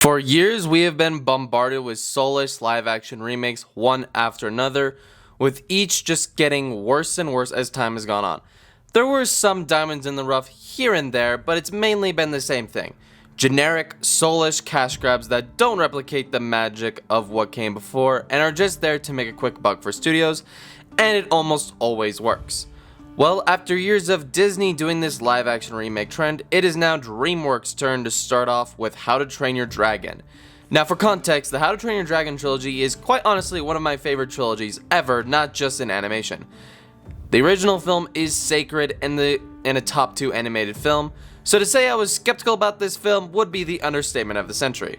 For years, we have been bombarded with soulless live-action remakes, one after another, with each just getting worse and worse as time has gone on. There were some diamonds in the rough here and there, but it's mainly been the same thing. Generic, soulless cash grabs that don't replicate the magic of what came before and are just there to make a quick buck for studios, and it almost always works. Well, after years of Disney doing this live-action remake trend, it is now DreamWorks' turn to start off with How to Train Your Dragon. Now for context, the How to Train Your Dragon trilogy is quite honestly one of my favorite trilogies ever, not just in animation. The original film is sacred and a top 2 animated film, so to say I was skeptical about this film would be the understatement of the century.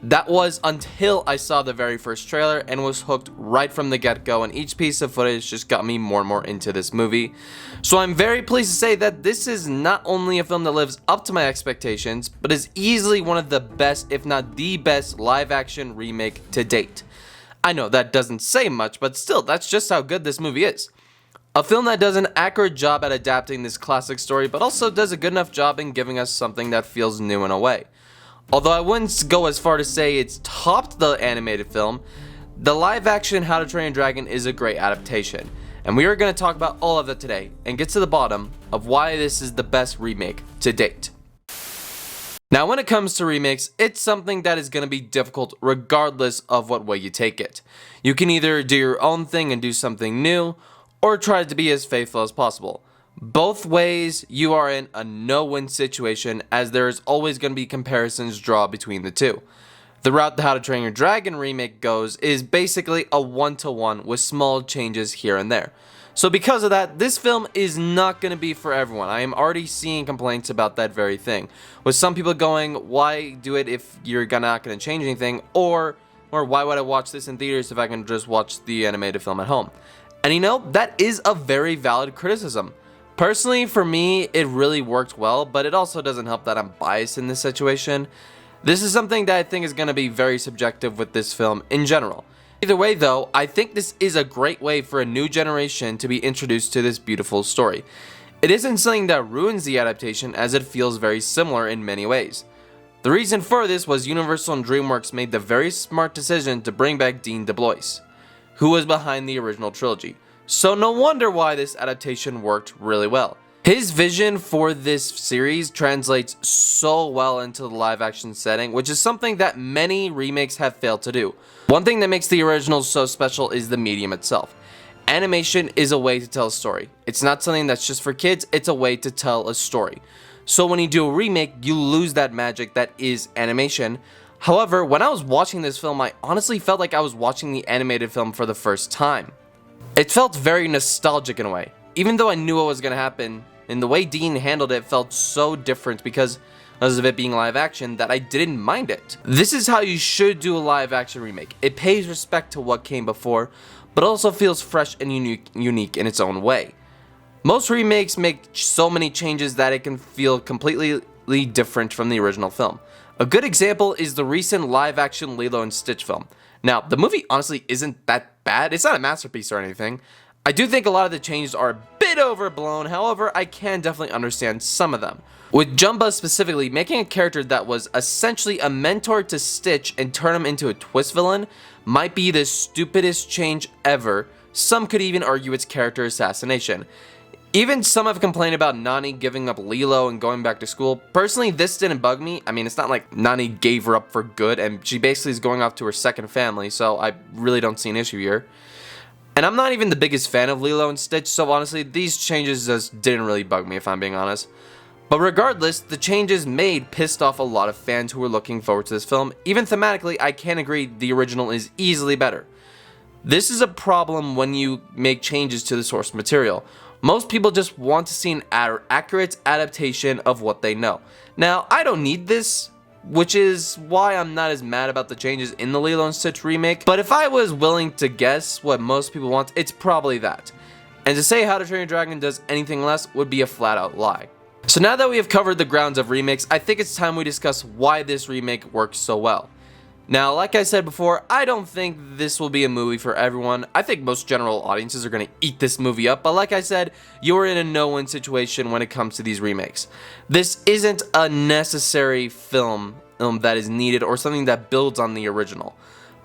That was until I saw the very first trailer and was hooked right from the get-go, and each piece of footage just got me more and more into this movie. So I'm very pleased to say that this is not only a film that lives up to my expectations, but is easily one of the best, if not the best, live-action remake to date. I know that doesn't say much, but still, that's just how good this movie is. A film that does an accurate job at adapting this classic story, but also does a good enough job in giving us something that feels new in a way. Although I wouldn't go as far to say it's topped the animated film, the live-action How to Train Your Dragon is a great adaptation, and we are going to talk about all of that today and get to the bottom of why this is the best remake to date. Now when it comes to remakes, it's something that is going to be difficult regardless of what way you take it. You can either do your own thing and do something new, or try to be as faithful as possible. Both ways, you are in a no-win situation, as there is always going to be comparisons drawn between the two. The route the How to Train Your Dragon remake goes is basically a one-to-one with small changes here and there. So because of that, this film is not going to be for everyone. I am already seeing complaints about that very thing, with some people going, why do it if you're not going to change anything, or why would I watch this in theaters if I can just watch the animated film at home? And you know, that is a very valid criticism. Personally, for me, it really worked well, but it also doesn't help that I'm biased in this situation. This is something that I think is going to be very subjective with this film in general. Either way though, I think this is a great way for a new generation to be introduced to this beautiful story. It isn't something that ruins the adaptation, as it feels very similar in many ways. The reason for this was Universal and DreamWorks made the very smart decision to bring back Dean DeBlois, who was behind the original trilogy. So no wonder why this adaptation worked really well. His vision for this series translates so well into the live action setting, which is something that many remakes have failed to do. One thing that makes the original so special is the medium itself. Animation is a way to tell a story. It's not something that's just for kids, it's a way to tell a story. So when you do a remake, you lose that magic that is animation. However, when I was watching this film, I honestly felt like I was watching the animated film for the first time. It felt very nostalgic in a way, even though I knew what was going to happen, and the way Dean handled it felt so different because of it being live action that I didn't mind it. This is how you should do a live action remake. It pays respect to what came before, but also feels fresh and unique in its own way. Most remakes make so many changes that it can feel completely different from the original film. A good example is the recent live action Lilo and Stitch film. Now, the movie honestly isn't that bad. It's not a masterpiece or anything. I do think a lot of the changes are a bit overblown, however, I can definitely understand some of them. With Jumba specifically, making a character that was essentially a mentor to Stitch and turn him into a twist villain might be the stupidest change ever. Some could even argue it's character assassination. Even some have complained about Nani giving up Lilo and going back to school. Personally, this didn't bug me. I mean, it's not like Nani gave her up for good, and she basically is going off to her second family, so I really don't see an issue here. And I'm not even the biggest fan of Lilo and Stitch, so honestly, these changes just didn't really bug me, if I'm being honest. But regardless, the changes made pissed off a lot of fans who were looking forward to this film. Even thematically, I can agree the original is easily better. This is a problem when you make changes to the source material. Most people just want to see an accurate adaptation of what they know. Now, I don't need this, which is why I'm not as mad about the changes in the Lilo and Stitch remake, but if I was willing to guess what most people want, it's probably that. And to say How to Train Your Dragon does anything less would be a flat out lie. So now that we have covered the grounds of remakes, I think it's time we discuss why this remake works so well. Now, like I said before, I don't think this will be a movie for everyone. I think most general audiences are going to eat this movie up, but like I said, you're in a no-win situation when it comes to these remakes. This isn't a necessary film that is needed or something that builds on the original.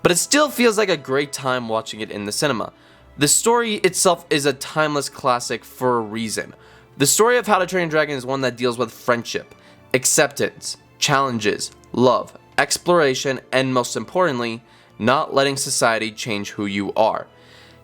But it still feels like a great time watching it in the cinema. The story itself is a timeless classic for a reason. The story of How to Train Your Dragon is one that deals with friendship, acceptance, challenges, love, exploration, and most importantly, not letting society change who you are.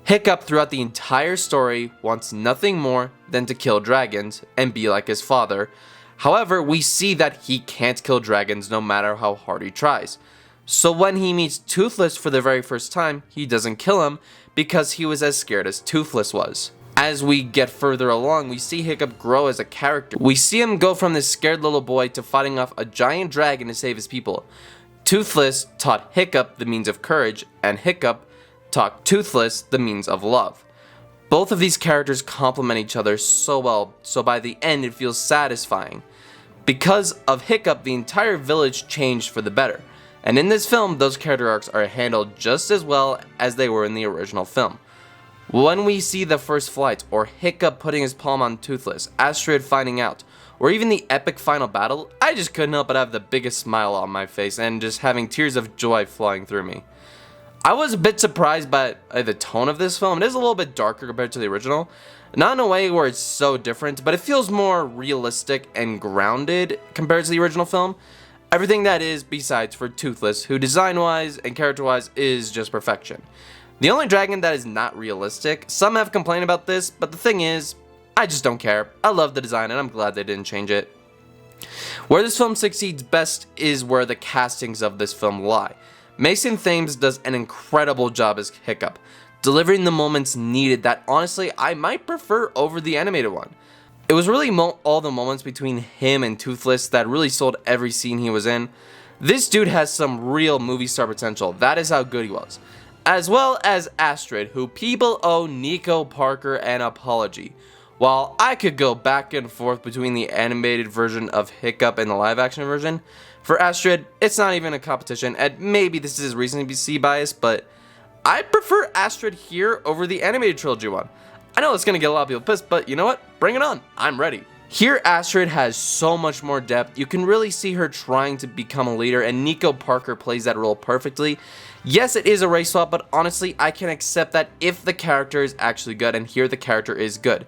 Hiccup throughout the entire story wants nothing more than to kill dragons and be like his father. However, we see that he can't kill dragons no matter how hard he tries. So when he meets Toothless for the very first time, he doesn't kill him because he was as scared as Toothless was. As we get further along, we see Hiccup grow as a character. We see him go from this scared little boy to fighting off a giant dragon to save his people. Toothless taught Hiccup the means of courage, and Hiccup taught Toothless the means of love. Both of these characters complement each other so well, so by the end it feels satisfying. Because of Hiccup, the entire village changed for the better. And in this film, those character arcs are handled just as well as they were in the original film. When we see the first flight, or Hiccup putting his palm on Toothless, Astrid finding out, or even the epic final battle, I just couldn't help but have the biggest smile on my face and just having tears of joy flowing through me. I was a bit surprised by the tone of this film. It is a little bit darker compared to the original. Not in a way where it's so different, but it feels more realistic and grounded compared to the original film. Everything that is besides for Toothless, who design-wise and character-wise is just perfection. The only dragon that is not realistic, some have complained about this, but the thing is, I just don't care. I love the design and I'm glad they didn't change it. Where this film succeeds best is where the castings of this film lie. Mason Thames does an incredible job as Hiccup, delivering the moments needed that honestly I might prefer over the animated one. It was really all the moments between him and Toothless that really sold every scene he was in. This dude has some real movie star potential, that is how good he was. As well as Astrid, who people owe Nico Parker an apology. While I could go back and forth between the animated version of Hiccup and the live action version, for Astrid, it's not even a competition, and maybe this is recency bias, but I prefer Astrid here over the animated trilogy one. I know it's gonna get a lot of people pissed, but you know what? Bring it on, I'm ready. Here, Astrid has so much more depth. You can really see her trying to become a leader, and Nico Parker plays that role perfectly. Yes, it is a race swap, but honestly, I can accept that if the character is actually good, and here the character is good.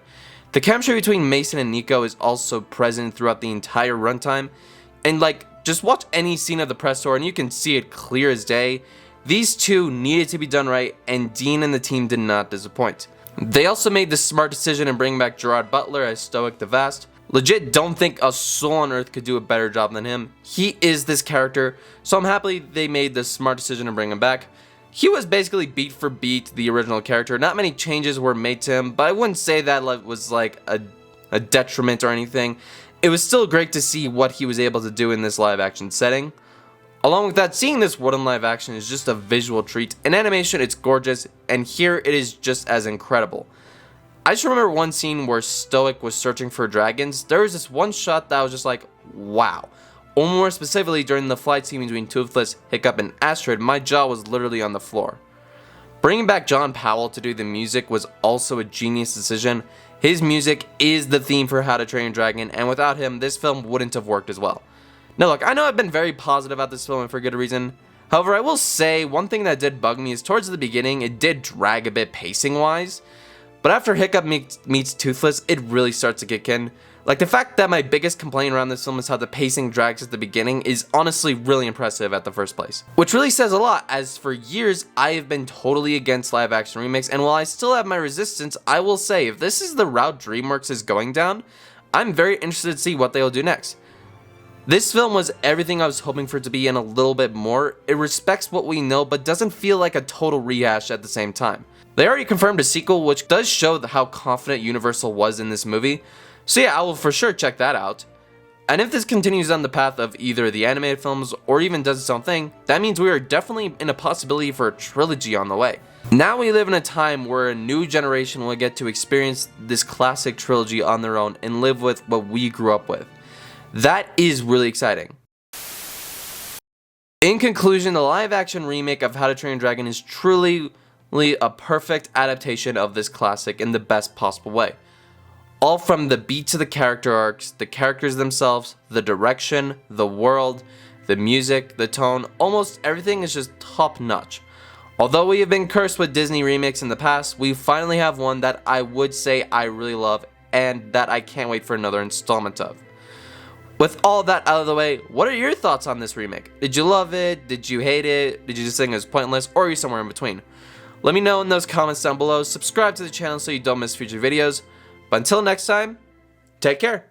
The chemistry between Mason and Nico is also present throughout the entire runtime, and just watch any scene of the press tour and you can see it clear as day. These two needed to be done right, and Dean and the team did not disappoint. They also made the smart decision in bringing back Gerard Butler as Stoic the Vast. Legit don't think a soul on earth could do a better job than him. He is this character, so I'm happy they made the smart decision to bring him back. He was basically beat for beat the original character. Not many changes were made to him, but I wouldn't say that was like a detriment or anything. It was still great to see what he was able to do in this live action setting. Along with that, seeing this world in live action is just a visual treat. In animation, it's gorgeous, and here it is just as incredible. I just remember one scene where Stoic was searching for dragons. There was this one shot that was just like, wow. Or more specifically, during the flight scene between Toothless, Hiccup, and Astrid, my jaw was literally on the floor. Bringing back John Powell to do the music was also a genius decision. His music is the theme for How to Train Your Dragon, and without him, this film wouldn't have worked as well. Now look, I know I've been very positive about this film and for good reason. However, I will say one thing that did bug me is towards the beginning, it did drag a bit pacing-wise. But after Hiccup meets Toothless, it really starts to kick in. Like, the fact that my biggest complaint around this film is how the pacing drags at the beginning is honestly really impressive at the first place. Which really says a lot, as for years, I have been totally against live action remakes, and while I still have my resistance, I will say, if this is the route DreamWorks is going down, I'm very interested to see what they'll do next. This film was everything I was hoping for it to be and a little bit more. It respects what we know, but doesn't feel like a total rehash at the same time. They already confirmed a sequel, which does show how confident Universal was in this movie. So yeah, I will for sure check that out. And if this continues on the path of either the animated films or even does its own thing, that means we are definitely in a possibility for a trilogy on the way. Now we live in a time where a new generation will get to experience this classic trilogy on their own and live with what we grew up with. That is really exciting. In conclusion, the live action remake of How to Train Your Dragon is truly a perfect adaptation of this classic in the best possible way. All from the beat to the character arcs, the characters themselves, the direction, the world, The music, the tone, almost everything is just top notch. Although we have been cursed with Disney remakes in the past, we finally have one that I would say I really love and that I can't wait for another installment of. With all that out of the way, what are your thoughts on this remake? Did you love it? Did you hate it? Did you just think it was pointless? Or are you somewhere in between? Let me know in those comments down below. Subscribe to the channel so you don't miss future videos. But until next time, take care.